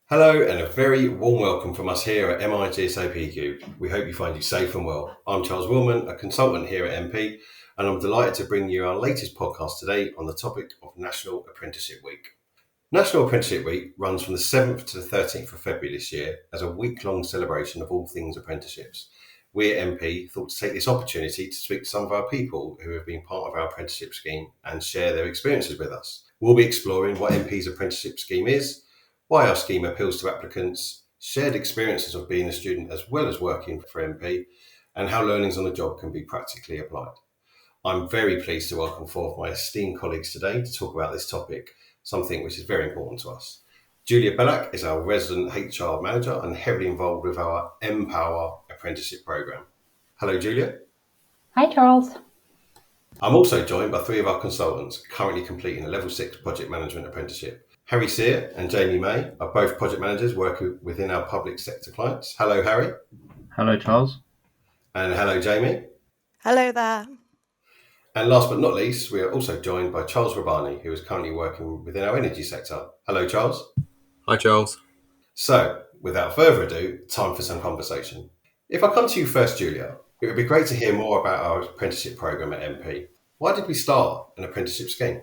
Hello and a very warm welcome from us here at MIGSA PQ. We hope you find you safe and well. I'm Charles Willman, a consultant here at MP, and I'm delighted to bring you our latest podcast today on the topic of National Apprenticeship Week. National Apprenticeship Week runs from the 7th to the 13th of February this year as a week-long celebration of all things apprenticeships. We at MP thought to take this opportunity to speak to some of our people who have been part of our apprenticeship scheme and share their experiences with us. We'll be exploring what MP's apprenticeship scheme is, why our scheme appeals to applicants, shared experiences of being a student as well as working for MP, and how learnings on the job can be practically applied. I'm very pleased to welcome four of my esteemed colleagues today to talk about this topic, something which is very important to us. Julia Bellack is our resident HR manager and heavily involved with our Empower apprenticeship programme. Hello, Julia. Hi, Charles. I'm also joined by three of our consultants currently completing a Level 6 Project Management apprenticeship. Harry Sear and Jamie May are both project managers working within our public sector clients. Hello, Harry. Hello, Charles. And hello, Jamie. Hello there. And last but not least, we are also joined by Charles Rabani, who is currently working within our energy sector. Hello, Charles. Hi, Charles. So, without further ado, time for some conversation. If I come to you first, Julia, it would be great to hear more about our apprenticeship programme at MP. Why did we start an apprenticeship scheme?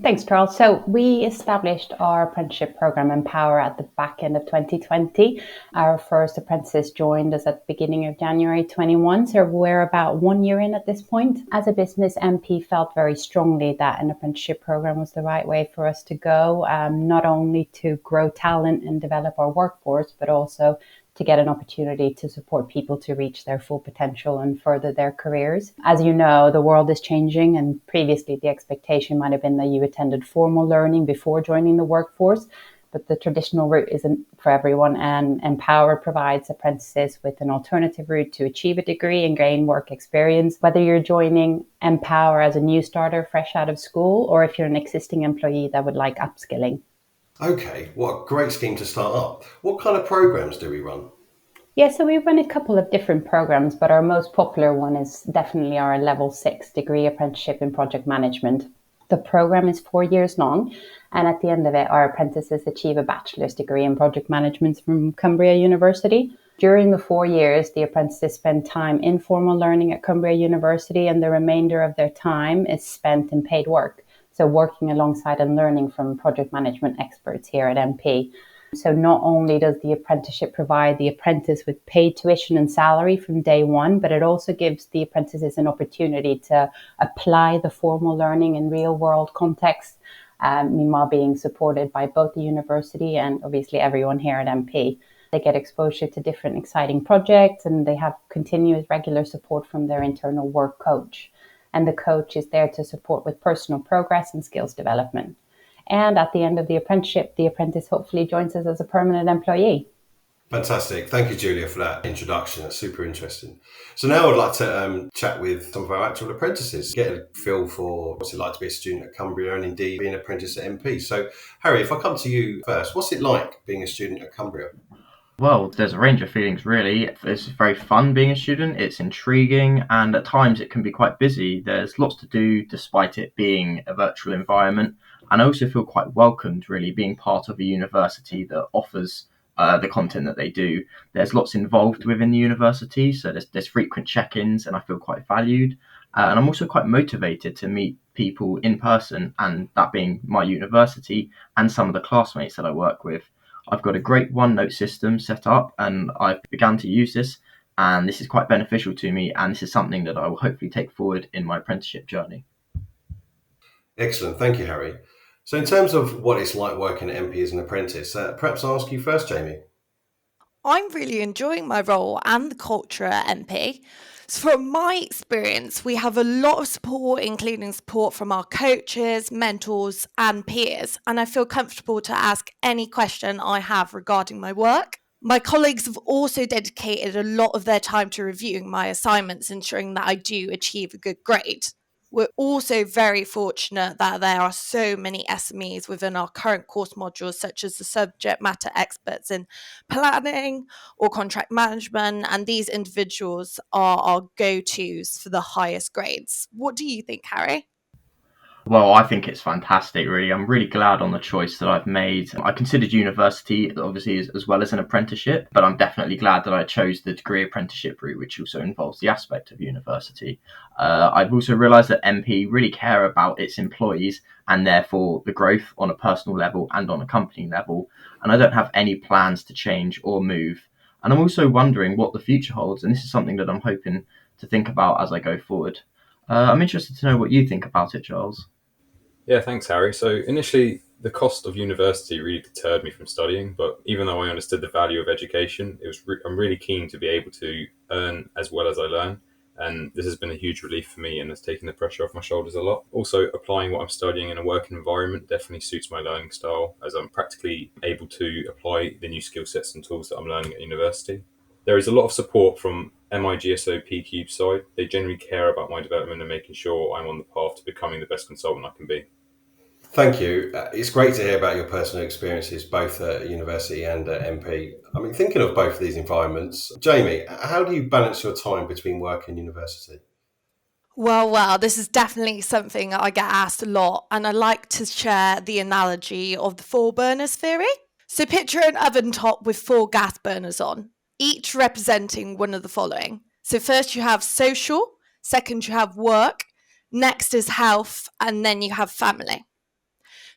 Thanks, Charles. So we established our apprenticeship program Empower at the back end of 2020. Our first apprentices joined us at the beginning of January 21. So we're about 1 year in at this point. As a business, MP felt very strongly that an apprenticeship program was the right way for us to go, not only to grow talent and develop our workforce, but also to get an opportunity to support people to reach their full potential and further their careers. As you know, the world is changing, and previously the expectation might have been that you attended formal learning before joining the workforce, but the traditional route isn't for everyone, and Empower provides apprentices with an alternative route to achieve a degree and gain work experience, whether you're joining Empower as a new starter fresh out of school or if you're an existing employee that would like upskilling. Okay, what a great scheme to start up. What kind of programs do we run? Yeah, so we run a couple of different programs, but our most popular one is definitely our Level 6 degree apprenticeship in project management. The program is 4 years long, and at the end of it, our apprentices achieve a bachelor's degree in project management from Cumbria University. During the 4 years, the apprentices spend time in formal learning at Cumbria University, and the remainder of their time is spent in paid work. So working alongside and learning from project management experts here at MP. So not only does the apprenticeship provide the apprentice with paid tuition and salary from day one, but it also gives the apprentices an opportunity to apply the formal learning in real world context, meanwhile being supported by both the university and obviously everyone here at MP. They get exposure to different exciting projects, and they have continuous regular support from their internal work coach. And the coach is there to support with personal progress and skills development. And at the end of the apprenticeship, the apprentice hopefully joins us as a permanent employee. Fantastic. Thank you, Julia, for that introduction. That's super interesting. So now I'd like to chat with some of our actual apprentices, get a feel for what's it like to be a student at Cumbria and indeed being an apprentice at MP. So, Harry, if I come to you first, what's it like being a student at Cumbria? Well, there's a range of feelings, really. It's very fun being a student, it's intriguing, and at times it can be quite busy. There's lots to do despite it being a virtual environment, and I also feel quite welcomed, really, being part of a university that offers the content that they do. There's lots involved within the university, so there's frequent check-ins, and I feel quite valued. And I'm also quite motivated to meet people in person, and that being my university and some of the classmates that I work with. I've got a great OneNote system set up and I've begun to use this, and this is quite beneficial to me, and this is something that I will hopefully take forward in my apprenticeship journey. Excellent. Thank you, Harry. So in terms of what it's like working at MP as an apprentice, perhaps I'll ask you first, Jamie. I'm really enjoying my role and the culture at MP. So from my experience, we have a lot of support, including support from our coaches, mentors, and peers, and I feel comfortable to ask any question I have regarding my work. My colleagues have also dedicated a lot of their time to reviewing my assignments, ensuring that I do achieve a good grade. We're also very fortunate that there are so many SMEs within our current course modules, such as the subject matter experts in planning or contract management, and these individuals are our go-tos for the highest grades. What do you think, Harry? Well, I think it's fantastic, really. I'm really glad on the choice that I've made. I considered university, obviously, as well as an apprenticeship, but I'm definitely glad that I chose the degree apprenticeship route, which also involves the aspect of university. I've also realised that MP really care about its employees and therefore the growth on a personal level and on a company level. And I don't have any plans to change or move. And I'm also wondering what the future holds. And this is something that I'm hoping to think about as I go forward. I'm interested to know what you think about it, Charles. Yeah, thanks, Harry. So initially, the cost of university really deterred me from studying, but even though I understood the value of education, I'm really keen to be able to earn as well as I learn. And this has been a huge relief for me and has taken the pressure off my shoulders a lot. Also, applying what I'm studying in a working environment definitely suits my learning style, as I'm practically able to apply the new skill sets and tools that I'm learning at university. There is a lot of support from MIGSO PCube side. They generally care about my development and making sure I'm on the path to becoming the best consultant I can be. Thank you. It's great to hear about your personal experiences, both at university and at MP. I mean, thinking of both of these environments, Jamie, how do you balance your time between work and university? Well, this is definitely something I get asked a lot, and I like to share the analogy of the four burners theory. So picture an oven top with four gas burners on, each representing one of the following. So first you have social, second you have work, next is health, and then you have family.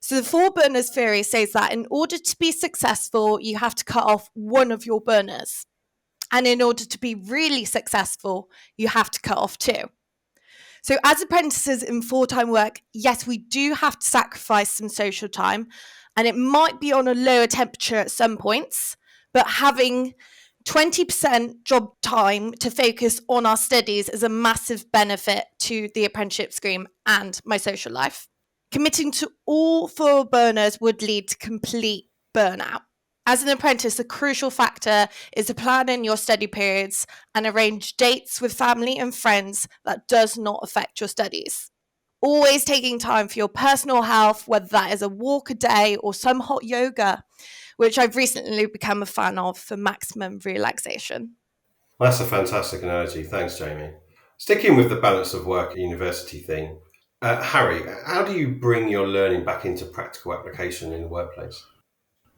So the four burners theory says that in order to be successful, you have to cut off one of your burners. And in order to be really successful, you have to cut off two. So as apprentices in full-time work, yes, we do have to sacrifice some social time, and it might be on a lower temperature at some points, but having 20% job time to focus on our studies is a massive benefit to the apprenticeship scheme and my social life. Committing to all four burners would lead to complete burnout. As an apprentice, a crucial factor is to plan in your study periods and arrange dates with family and friends that does not affect your studies. Always taking time for your personal health, whether that is a walk a day or some hot yoga, which I've recently become a fan of for maximum relaxation. That's a fantastic analogy. Thanks, Jamie. Sticking with the balance of work and university theme, Harry, how do you bring your learning back into practical application in the workplace?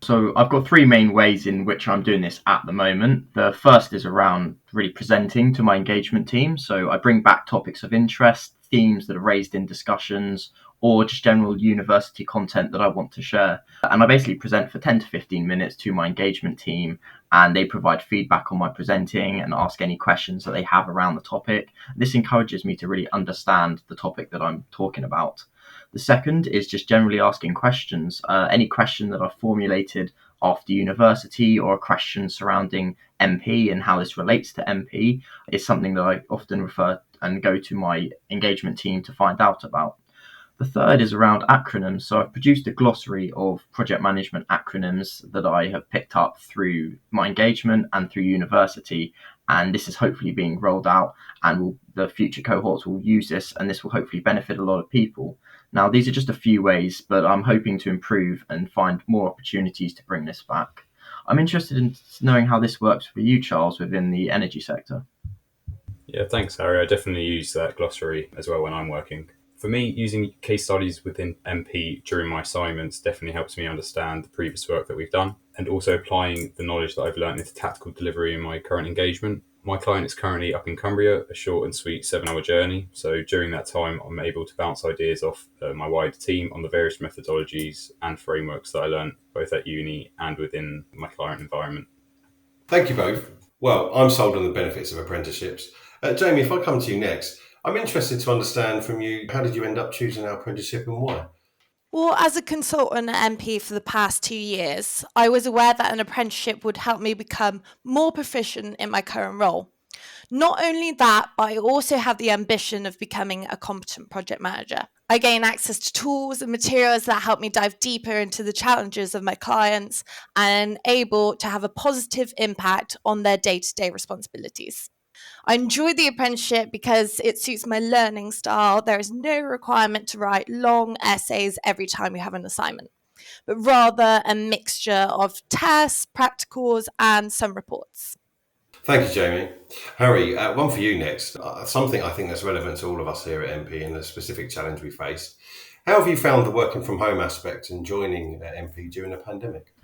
So I've got three main ways in which I'm doing this at the moment. The first is around really presenting to my engagement team. So I bring back topics of interest, themes that are raised in discussions, or just general university content that I want to share. And I basically present for 10 to 15 minutes to my engagement team, and they provide feedback on my presenting and ask any questions that they have around the topic. This encourages me to really understand the topic that I'm talking about. The second is just generally asking questions. Any question that I've formulated after university or a question surrounding MP and how this relates to MP is something that I often refer and go to my engagement team to find out about. The third is around acronyms. So I've produced a glossary of project management acronyms that I have picked up through my engagement and through university. And this is hopefully being rolled out, and the future cohorts will use this, and this will hopefully benefit a lot of people. Now, these are just a few ways, but I'm hoping to improve and find more opportunities to bring this back. I'm interested in knowing how this works for you, Charles, within the energy sector. Yeah, thanks, Harry. I definitely use that glossary as well when I'm working. For me, using case studies within MP during my assignments definitely helps me understand the previous work that we've done, and also applying the knowledge that I've learned into tactical delivery in my current engagement. My client is currently up in Cumbria, a short and sweet 7-hour journey. So during that time, I'm able to bounce ideas off my wider team on the various methodologies and frameworks that I learned both at uni and within my client environment. Thank you both. Well, I'm sold on the benefits of apprenticeships. Jamie, if I come to you next, I'm interested to understand from you, how did you end up choosing our apprenticeship and why? Well, as a consultant at MP for the past 2 years, I was aware that an apprenticeship would help me become more proficient in my current role. Not only that, but I also have the ambition of becoming a competent project manager. I gain access to tools and materials that help me dive deeper into the challenges of my clients and able to have a positive impact on their day-to-day responsibilities. I enjoy the apprenticeship because it suits my learning style. There is no requirement to write long essays every time you have an assignment, but rather a mixture of tests, practicals, and some reports. Thank you, Jamie. Harry, one for you next. Something I think that's relevant to all of us here at MP and the specific challenge we face. How have you found the working from home aspect and joining MP during the pandemic?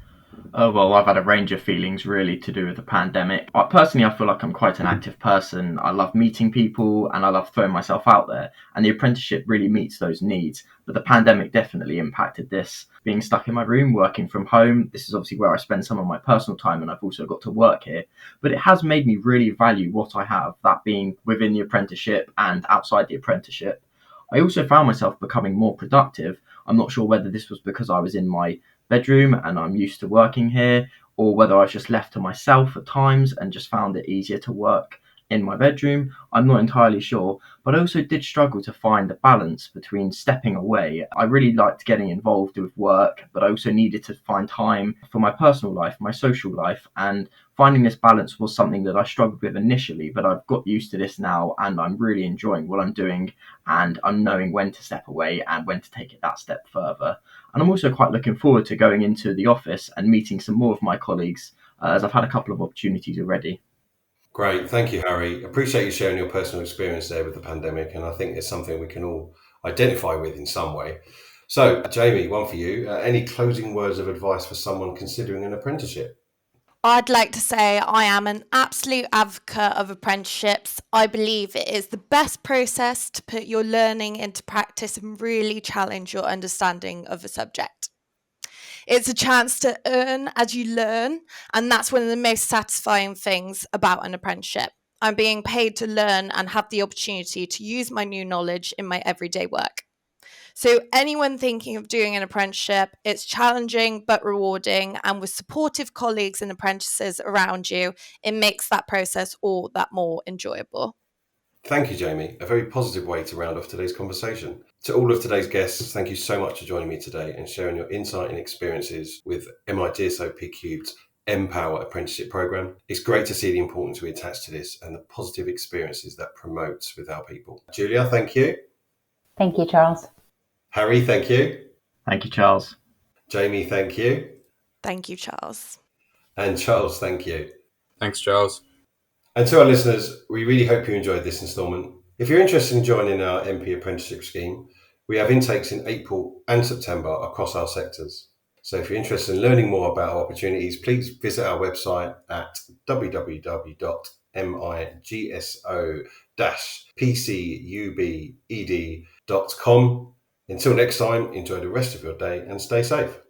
Well, I've had a range of feelings really to do with the pandemic. Personally, I feel like I'm quite an active person. I love meeting people and I love throwing myself out there. And the apprenticeship really meets those needs. But the pandemic definitely impacted this. Being stuck in my room, working from home, this is obviously where I spend some of my personal time and I've also got to work here. But it has made me really value what I have, that being within the apprenticeship and outside the apprenticeship. I also found myself becoming more productive. I'm not sure whether this was because I was in my bedroom and I'm used to working here, or whether I was just left to myself at times and just found it easier to work in my bedroom. I'm not entirely sure, but I also did struggle to find the balance between stepping away. I really liked getting involved with work, but I also needed to find time for my personal life, my social life, and finding this balance was something that I struggled with initially, but I've got used to this now and I'm really enjoying what I'm doing and I'm knowing when to step away and when to take it that step further. And I'm also quite looking forward to going into the office and meeting some more of my colleagues, as I've had a couple of opportunities already. Great. Thank you, Harry. Appreciate you sharing your personal experience there with the pandemic. And I think it's something we can all identify with in some way. So, Jamie, one for you. Any closing words of advice for someone considering an apprenticeship? I'd like to say I am an absolute advocate of apprenticeships. I believe it is the best process to put your learning into practice and really challenge your understanding of a subject. It's a chance to earn as you learn, and that's one of the most satisfying things about an apprenticeship. I'm being paid to learn and have the opportunity to use my new knowledge in my everyday work. So, anyone thinking of doing an apprenticeship, it's challenging but rewarding. And with supportive colleagues and apprentices around you, it makes that process all that more enjoyable. Thank you, Jamie. A very positive way to round off today's conversation. To all of today's guests, thank you so much for joining me today and sharing your insight and experiences with MIGSO PQ's Empower Apprenticeship Programme. It's great to see the importance we attach to this and the positive experiences that promotes with our people. Julia, thank you. Thank you, Charles. Harry, thank you. Thank you, Charles. Jamie, thank you. Thank you, Charles. And Charles, thank you. Thanks, Charles. And to our listeners, we really hope you enjoyed this instalment. If you're interested in joining our MP apprenticeship scheme, we have intakes in April and September across our sectors. So if you're interested in learning more about our opportunities, please visit our website at www.migso-pcubed.com. Until next time, enjoy the rest of your day and stay safe.